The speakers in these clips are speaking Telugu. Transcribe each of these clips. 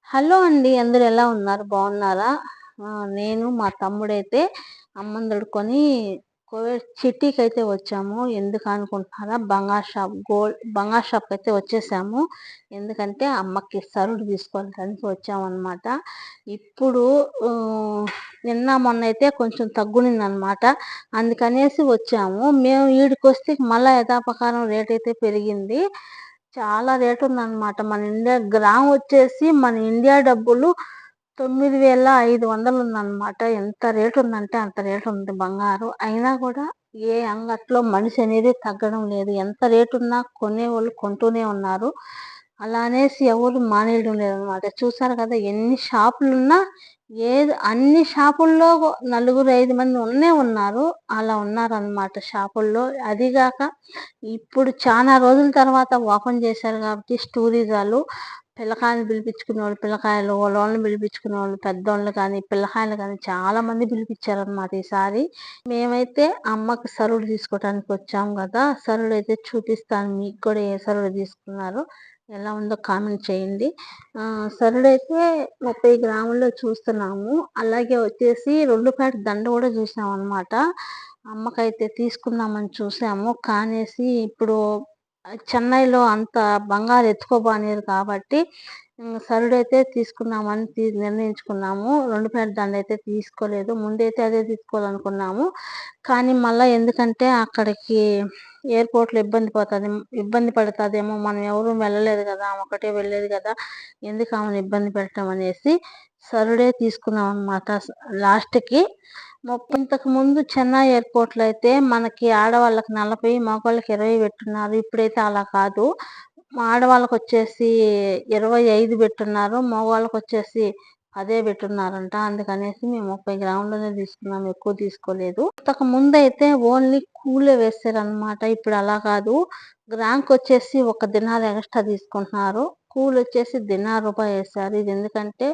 హలో అండి. అందరూ ఎలా ఉన్నారు? బాగున్నారా? నేను మా తమ్ముడైతే అమ్మని తోడుకొని కోవిడ్ చిట్టీకైతే వచ్చాము. ఎందుకనుకుంటున్నారా? బంగారు షాప్‌కైతే వచ్చేసాము. ఎందుకంటే అమ్మకి సరుడు తీసుకోవడానికి వచ్చామనమాట. ఇప్పుడు నిన్న మొన్నైతే కొంచెం తగ్గునిందనమాట. అందుకనేసి వచ్చాము. మేము ఈడికొస్తే మళ్ళా యథాపకారం రేటైతే పెరిగింది. చాలా రేటుందనమాట. మన ఇండియా డబ్బులు 9,500 ఉందనమాట. ఎంత రేటుందంటే అంత రేటుంది బంగారు. అయినా కూడా ఏ అంగట్లో మనిషి అనేది తగ్గడం లేదు. ఎంత రేటున్నా కొనేవాళ్ళు కొంటూనే ఉన్నారు. అలా అనేసి ఎవరు మానేయడం లేదనమాట. చూసారు కదా ఎన్ని షాపులున్నా అన్ని షాపుల్లో నలుగురు, 5 మంది ఉన్నారు. అలా ఉన్నారనమాట షాపుల్లో. అదిగాక ఇప్పుడు చానా రోజుల తర్వాత ఓపెన్ చేశారు కాబట్టి టూరిజాలు పిల్లకాయలు పిలిపించుకునేవాళ్ళు పిల్లకాయలు, వాళ్ళోళ్ళని పిలిపించుకునేవాళ్ళు పెద్దోళ్ళు కానీ, పిల్లకాయలు కానీ చాలా మంది పిలిపించారనమాట ఈసారి. మేమైతే అమ్మకి సరుడు తీసుకోవటానికి వచ్చాం కదా! సరుడైతే చూపిస్తాను మీకు కూడా ఏ సరుడు తీసుకున్నారో, ఎలా ఉందో కామెంట్ చేయండి. సరుడైతే 30 గ్రాముల్లో చూస్తున్నాము. అలాగే వచ్చేసి 2 పేట దండ కూడా చూసామనమాట. అమ్మకైతే తీసుకుందామని చూసాము. కానేసి ఇప్పుడు చెన్నైలో అంత బంగారు ఎత్తుకోబోనీరు కాబట్టి సరుడైతే తీసుకుందామని నిర్ణయించుకున్నాము. 2 పేట దండైతే తీసుకోలేదు. ముందైతే అదే తీసుకోవాలనుకున్నాము. కానీ మళ్ళా ఎందుకంటే అక్కడికి ఎయిర్‌పోర్ట్‌లో ఇబ్బంది పడతాదేమో, మనం ఎవరు వెళ్ళలేదు కదా! ఆమె ఒకటే వెళ్ళేది కదా! ఎందుకు ఆమెను ఇబ్బంది పెట్టడం అనేసి సరుడే తీసుకున్నామనమాట లాస్ట్‌కి. ఇంతకుముందు చెన్నై ఎయిర్‌పోర్ట్‌లో అయితే మనకి ఆడవాళ్ళకి 40, మగవాళ్ళకి 20 పెట్టున్నారు. ఇప్పుడైతే అలా కాదు. ఆడవాళ్ళకొచ్చేసి 25 పెట్టున్నారు. మగవాళ్ళకొచ్చేసి 10 పెట్టున్నారంట. అందుకనేసి మేము 30 గ్రాములనే తీసుకున్నాం. ఎక్కువ తీసుకోలేదు. ఇంతకుముందైతే ఓన్లీ కూలే వేశారనమాట. ఇప్పుడు అలా కాదు. గ్రామ్‌కొచ్చేసి 1 దినార్ ఎక్స్‌ట్రా తీసుకుంటున్నారు. కూలొచ్చేసి దినార్ రూపాయి వేశారు. ఇది ఎందుకంటే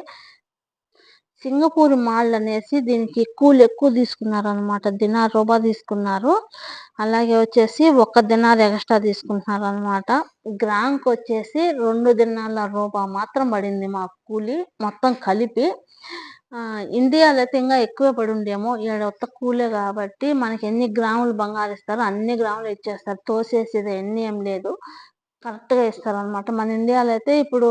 సింగపూర్ మాల్ అనేసి దీనికి ఎక్కువ తీసుకున్నారనమాట. దినార్ రూపాయి తీసుకున్నారు. అలాగే వచ్చేసి 1 దినార్ ఎక్స్‌ట్రా తీసుకుంటున్నారనమాట. గ్రామ్‌కొచ్చేసి 2 దినార్ల రూపాయి మాత్రం పడింది మాకు కూలి మొత్తం కలిపి. ఇండియాలో అయితే ఇంకా ఎక్కువే పడుండేమో. ఈడ ఉత్త కూలే కాబట్టి మనకి ఎన్ని గ్రాములు బంగారు ఇస్తారో అన్ని గ్రాములు ఇచ్చేస్తారు. తోసేసేది అన్నీ ఏం లేదు. కరెక్ట్‌గా ఇస్తారనమాట. మన ఇండియాలో అయితే ఇప్పుడు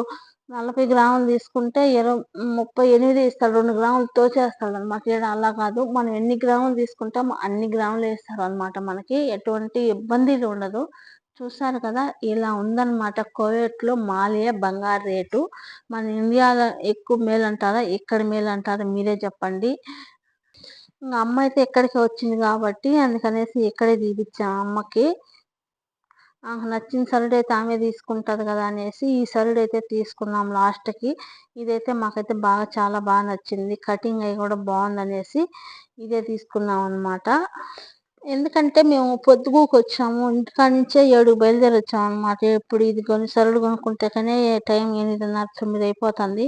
40 గ్రాములు తీసుకుంటే 38 ఇస్తాడు. 2 గ్రాములు తోచేస్తాడనమాట. ఈడ అలా కాదు. మనం ఎన్ని గ్రాములు తీసుకుంటామో అన్ని గ్రాములు ఇస్తారనమాట మనకి. ఎటువంటి ఇబ్బంది ఉండదు. చూసారు కదా! ఇలా ఉందనమాట కువైట్‌లో మాలియా బంగారు రేటు. మన ఇండియాలో ఎక్కువ మేలంటారా? ఇక్కడ మేలంటారా? మీరే చెప్పండి. అమ్మ అయితే ఇక్కడికే వచ్చింది కాబట్టి అందుకనేసి ఇక్కడే తీపిచ్చాం అమ్మకి. ఆమెకు నచ్చిన సరుడైతే ఆమె తీసుకుంటది కదా అనేసి ఈ సరుడైతే తీసుకున్నాం లాస్ట్‌కి. ఇదైతే మాకైతే చాలా బాగా నచ్చింది. కటింగ్ అయి కూడా బాగుందనేసి ఇదే తీసుకున్నాం అనమాట. ఎందుకంటే మేము పొద్దుగూకొచ్చాము. ఇంటికాడ నుంచే 7కి బయలుదేరి వచ్చామనమాట. ఇప్పుడు ఇది సరుడు కొనుక్కుంటే కానీ టైం 8:30, 9 అయిపోతుంది.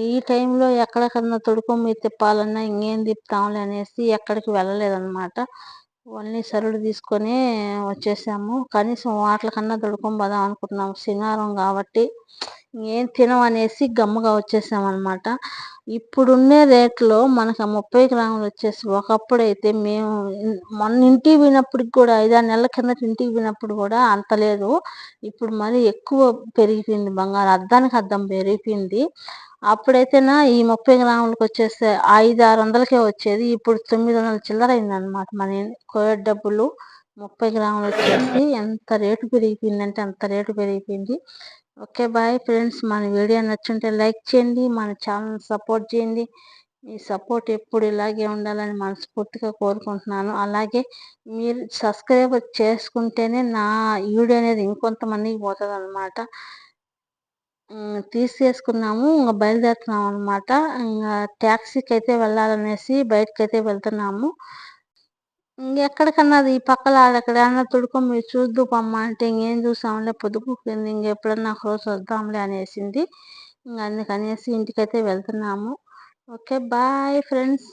ఈ టైంలో ఎక్కడికన్నా తొడుక్కొని తిప్పాలన్నా ఇంకేం తిప్పుతాంలే అనేసి ఎక్కడికి వెళ్ళలేదనమాట. ఓన్లీ సరుడు తీసుకొని వచ్చేసాము. కనీసం వాటిలకన్నా తొడుక్కొని పోదాం అనుకున్నాము. శనివారం కాబట్టి ఏం తినమనేసి గమ్ముగా వచ్చేసామనమాట. ఇప్పుడున్నే రేట్లో మనకు 30 గ్రాములు వచ్చేసి ఒకప్పుడైతే మేము మొన్న ఇంటికి పోయినప్పటికి కూడా 5, 6 నెలల కిందట ఇంటికి పోయినప్పుడు కూడా అంత లేదు. ఇప్పుడు మరీ ఎక్కువ పెరిగిపోయింది బంగారం. అద్దానికి అద్దం పెరిగిపోయింది. అప్పుడైతేనా ఈ 30 గ్రాములకి వచ్చేసి 500, 600కే వచ్చేది. ఇప్పుడు 900 చిల్లర అయిందనమాట. మన కోవిడ్ డబ్బులు 30 గ్రాములు వచ్చేసి ఎంత రేటు పెరిగిపోయిందంటే అంత రేటు పెరిగిపోయింది. Okay bye friends. మన వీడియో నచ్చుంటే లైక్ చేయండి. మన ఛానల్ సపోర్ట్ చేయండి. మీ సపోర్ట్ ఎప్పుడు ఇలాగే ఉండాలని మనస్ఫూర్తిగా కోరుకుంటున్నాను. అలాగే మీరు సబ్స్క్రైబ్ చేసుకుంటేనే నా వీడియో అనేది ఇంకొంతమందికి పోతుందనమాట. తీసేసుకున్నాము. ఇంక బయలుదేరుతున్నాం అనమాట. ఇంకా ట్యాక్సీకి అయితే వెళ్ళాలనేసి బయటకైతే వెళ్తున్నాము. ఇంకెక్కడికన్నా ఈ పక్కల ఆడెక్కడైనా తొడుక్కొని మీరు చూద్దుపమ్మా అంటే ఇంకేం చూసాంలే పొద్దుగూకింది. ఇంకెప్పుడన్నా ఒకరోజు వద్దాంలే అనేసింది. అందుకనేసి ఇంటికైతే వెళ్తున్నాము. Okay bye friends.